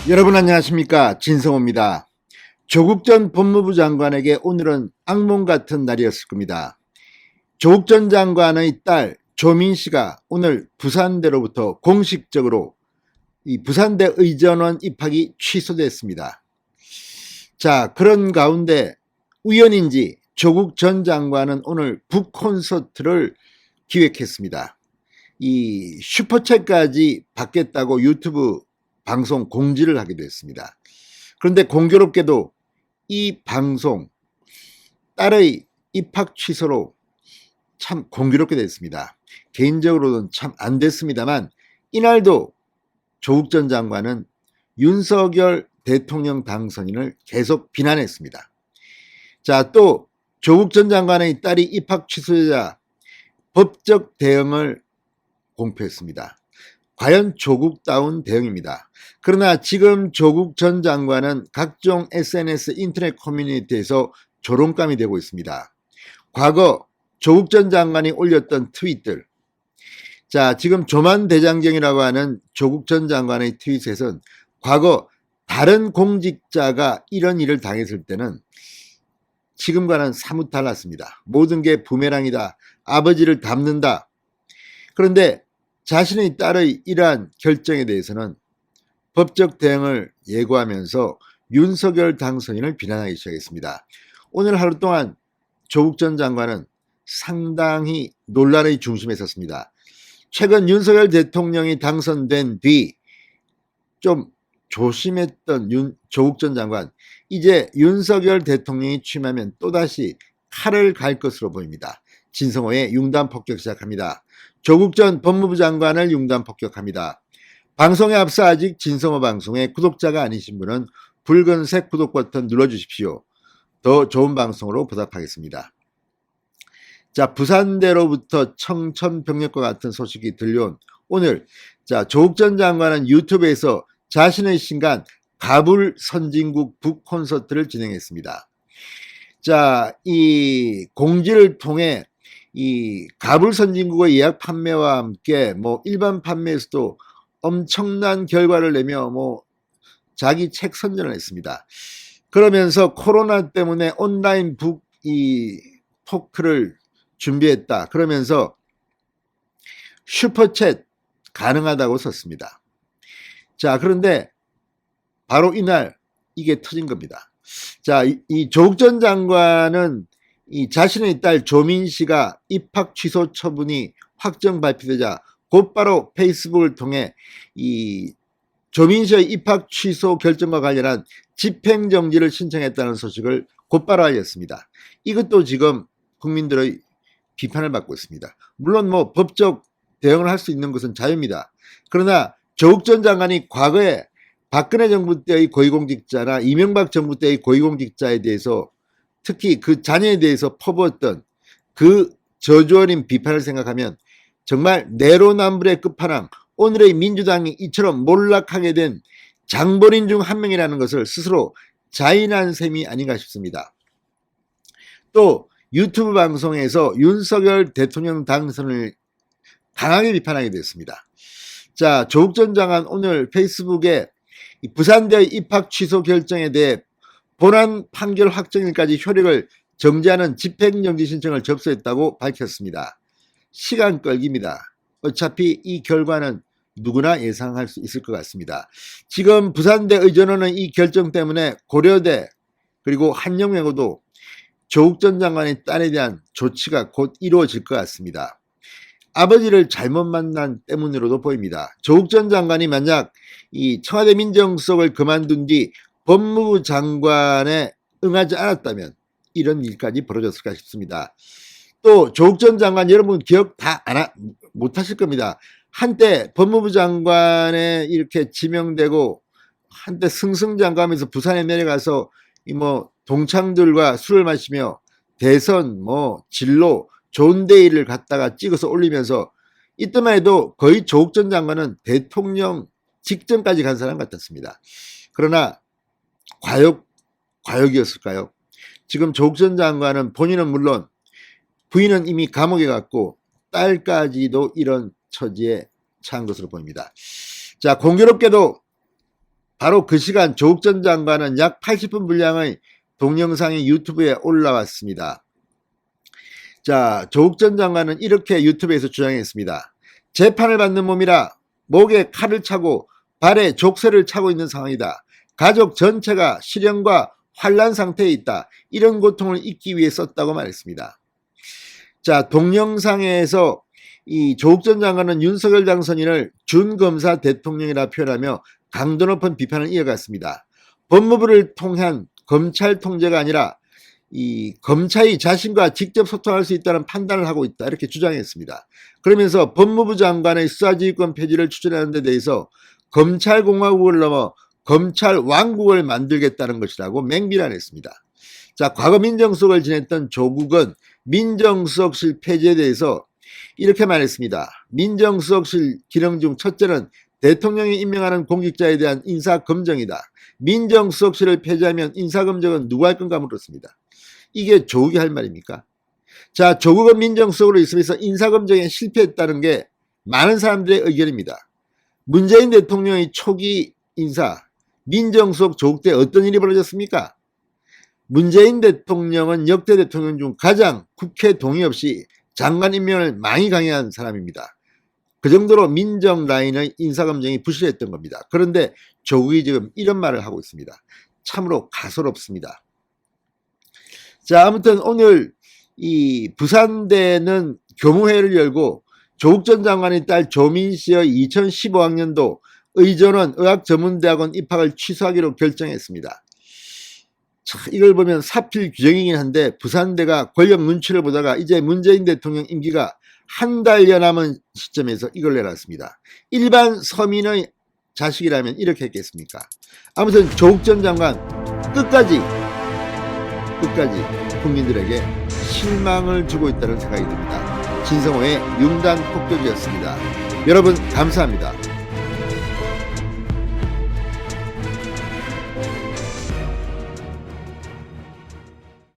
여러분 안녕하십니까, 진성호입니다. 조국 전 법무부 장관에게 오늘은 악몽 같은 날이었을 겁니다. 조국 전 장관의 딸 조민씨가 오늘 부산대로부터 공식적으로 이 부산대 의전원 입학이 취소됐습니다. 자, 그런 가운데 우연인지 조국 전 장관은 오늘 북콘서트를 기획했습니다. 이 슈퍼챗까지 받겠다고 유튜브 방송 공지를 하게 됐습니다. 그런데 공교롭게도 이 방송 딸의 입학 취소로 참 공교롭게 됐습니다. 개인적으로는 참 안 됐습니다만, 이날도 조국 전 장관은 윤석열 대통령 당선인을 계속 비난했습니다. 자, 또 조국 전 장관의 딸이 입학 취소자 법적 대응을 공표했습니다. 과연 조국다운 대응입니다. 그러나 지금 조국 전 장관은 각종 SNS 인터넷 커뮤니티에서 조롱감이 되고 있습니다. 과거 조국 전 장관이 올렸던 트윗들, 자, 지금 조만대장경이라고 하는 조국 전 장관의 트윗에서는 과거 다른 공직자가 이런 일을 당했을 때는 지금과는 사뭇 달랐습니다. 모든 게 부메랑이다. 아버지를 닮는다. 그런데 자신의 딸의 이러한 결정에 대해서는 법적 대응을 예고하면서 윤석열 당선인을 비난하기 시작했습니다. 오늘 하루 동안 조국 전 장관은 상당히 논란의 중심에 섰습니다. 최근 윤석열 대통령이 당선된 뒤 좀 조심했던 조국 전 장관, 이제 윤석열 대통령이 취임하면 또다시 칼을 갈 것으로 보입니다. 진성호의 융단 폭격 시작합니다. 조국 전 법무부 장관을 융단 폭격합니다. 방송에 앞서 아직 진성호 방송의 구독자가 아니신 분은 붉은색 구독 버튼 눌러주십시오. 더 좋은 방송으로 보답하겠습니다. 자, 부산대로부터 청천벽력과 같은 소식이 들려온 오늘, 자, 조국 전 장관은 유튜브에서 자신의 신간 가불 선진국 북콘서트를 진행했습니다. 자, 이 공지를 통해 이 가불 선진국의 예약 판매와 함께 일반 판매에서도 엄청난 결과를 내며 자기 책 선전을 했습니다. 그러면서 코로나 때문에 온라인 토크를 준비했다. 그러면서 슈퍼챗 가능하다고 썼습니다. 자, 그런데 바로 이날 이게 터진 겁니다. 자, 이 조국 전 장관은 이 자신의 딸 조민씨가 입학 취소 처분이 확정 발표되자 곧바로 페이스북을 통해 이 조민씨의 입학 취소 결정과 관련한 집행정지를 신청했다는 소식을 곧바로 알렸습니다. 이것도 지금 국민들의 비판을 받고 있습니다. 물론 법적 대응을 할 수 있는 것은 자유입니다. 그러나 조국 전 장관이 과거에 박근혜 정부 때의 고위공직자나 이명박 정부 때의 고위공직자에 대해서 특히 그 자녀에 대해서 퍼부었던 그 저주 어린 비판을 생각하면 정말 내로남불의 끝판왕, 오늘의 민주당이 이처럼 몰락하게 된 장본인 중 한 명이라는 것을 스스로 자인한 셈이 아닌가 싶습니다. 또 유튜브 방송에서 윤석열 대통령 당선을 강하게 비판하게 됐습니다. 자, 조국 전 장관 오늘 페이스북에 부산대 입학 취소 결정에 대해 본안 판결 확정일까지 효력을 정지하는 집행정지 신청을 접수했다고 밝혔습니다. 시간 끌기입니다. 어차피 이 결과는 누구나 예상할 수 있을 것 같습니다. 지금 부산대 의전원은 이 결정 때문에 고려대 그리고 한영외고도 조국 전 장관의 딸에 대한 조치가 곧 이루어질 것 같습니다. 아버지를 잘못 만난 때문으로도 보입니다. 조국 전 장관이 만약 이 청와대 민정수석을 그만둔 뒤 법무부 장관에 응하지 않았다면 이런 일까지 벌어졌을까 싶습니다. 또 조국 전 장관 여러분 기억 다 못하실 겁니다. 한때 법무부 진장관에 이렇게 지명되고 한때 승승장구하면서 부산에 내려가서 동창들과 술을 마시며 대선 진로 좋은 데이를 갖다가 찍어서 올리면서 이때만 해도 거의 조국 전 장관은 대통령 직전까지 간 사람 같았습니다. 그러나 과욕이었을까요? 지금 조국 전 장관은 본인은 물론 부인은 이미 감옥에 갔고 딸까지도 이런 처지에 처한 것으로 보입니다. 자, 공교롭게도 바로 그 시간 조국 전 장관은 약 80분 분량의 동영상이 유튜브에 올라왔습니다. 자, 조국 전 장관은 이렇게 유튜브에서 주장했습니다. 재판을 받는 몸이라 목에 칼을 차고 발에 족쇄를 차고 있는 상황이다. 가족 전체가 실형과 환난 상태에 있다. 이런 고통을 잊기 위해 썼다고 말했습니다. 자, 동영상에서 이 조국 전 장관은 윤석열 당선인을 준검사 대통령이라 표현하며 강도 높은 비판을 이어갔습니다. 법무부를 통한 검찰 통제가 아니라 이 검찰이 자신과 직접 소통할 수 있다는 판단을 하고 있다, 이렇게 주장했습니다. 그러면서 법무부 장관의 수사지휘권 폐지를 추진하는 데 대해서 검찰공화국을 넘어 검찰 왕국을 만들겠다는 것이라고 맹비난했습니다. 자, 과거 민정수석을 지냈던 조국은 민정수석실 폐지에 대해서 이렇게 말했습니다. 민정수석실 기능 중 첫째는 대통령이 임명하는 공직자에 대한 인사검증이다. 민정수석실을 폐지하면 인사검증은 누가 할 건가 물었습니다. 이게 조국이 할 말입니까? 자, 조국은 민정수석으로 있으면서 인사검증에 실패했다는 게 많은 사람들의 의견입니다. 문재인 대통령의 초기 인사, 민정수석 조국 때 어떤 일이 벌어졌습니까? 문재인 대통령은 역대 대통령 중 가장 국회 동의 없이 장관 임명을 많이 강요한 사람입니다. 그 정도로 민정 라인의 인사검증이 부실했던 겁니다. 그런데 조국이 지금 이런 말을 하고 있습니다. 참으로 가소롭습니다. 자, 아무튼 오늘 이 부산대는 교무회를 열고 조국 전 장관의 딸 조민 씨의 2015학년도 의전원 의학전문대학원 입학을 취소하기로 결정했습니다. 자, 이걸 보면 사필 규정이긴 한데 부산대가 권력 눈치를 보다가 이제 문재인 대통령 임기가 한 달여 남은 시점에서 이걸 내놨습니다. 일반 서민의 자식이라면 이렇게 했겠습니까? 아무튼 조국 전 장관 끝까지 국민들에게 실망을 주고 있다는 생각이 듭니다. 진성호의 융단 폭격이었습니다. 여러분 감사합니다.